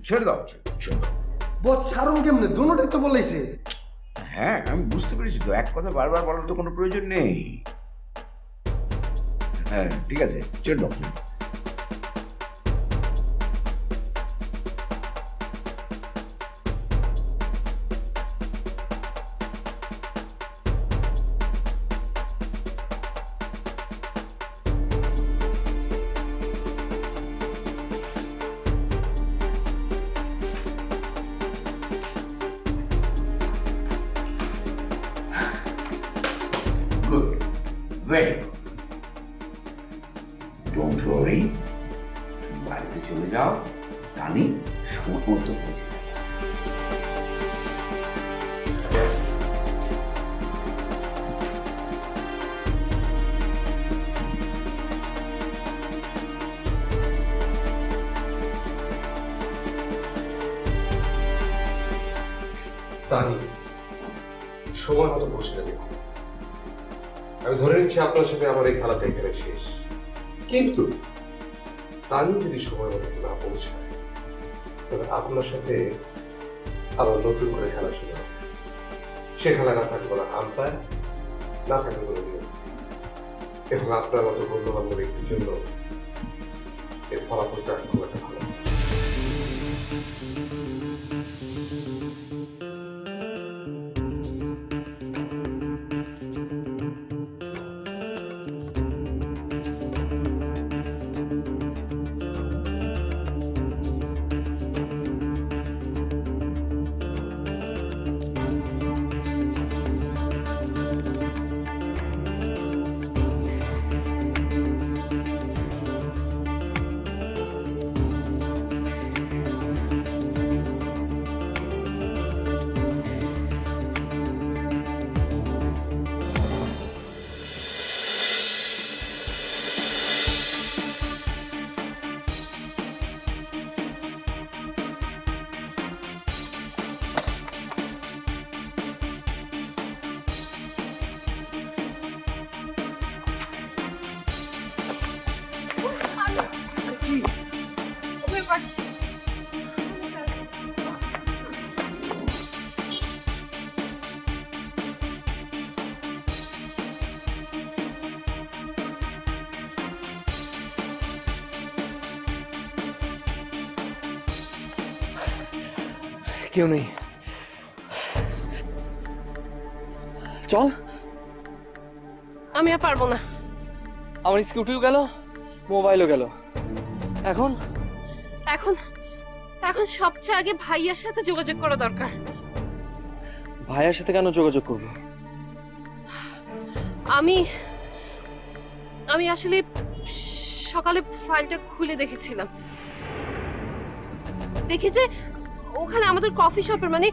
ছেড়ে দাও ছেড়ে দাও। বস ছাড়ুন কেমনে, দুটোটাই তো বলেছে। হ্যাঁ আমি বুঝতে পেরেছি তো, এক কথা বারবার বলার তো কোনো প্রয়োজন নেই। হ্যাঁ ঠিক আছে, ছেড়ে দাও। Good. Very good. Don't worry. বাড়িতে চলে যাও, তানি সময় মতো পৌঁছে যাবে। তানি সময় মতো পৌঁছে যাবে। আমি ধরে নিচ্ছি আপনার সাথে আমার এই খেলাটা এখানে শেষ, কিন্তু তানি যদি সময় মতো না পৌঁছায় তবে আপনার সাথে আবার নতুন করে খেলা শুরু হবে। সে খেলা না থাকবে না আম্পায়ার, না থাকবে কোনো নিয়ম, এবং আপনার মতো গণ্যমান্য ব্যক্তির জন্য এর ফলাফলটা খুব একটা ভালো। কেউ নেই, চল। আমি আর পারবো না। আমার স্কুটিও গেল, মোবাইলও গেল। এখন এখন এখন সবচেয়ে আগে ভাইয়ার সাথে যোগাযোগ করা দরকার। ভাইয়ার সাথে কেন যোগাযোগ করবো? আমি আমি আসলে সকালে ফাইলটা খুলে দেখেছিলাম, দেখি যে ওখানে আমাদের কফি শপের মানে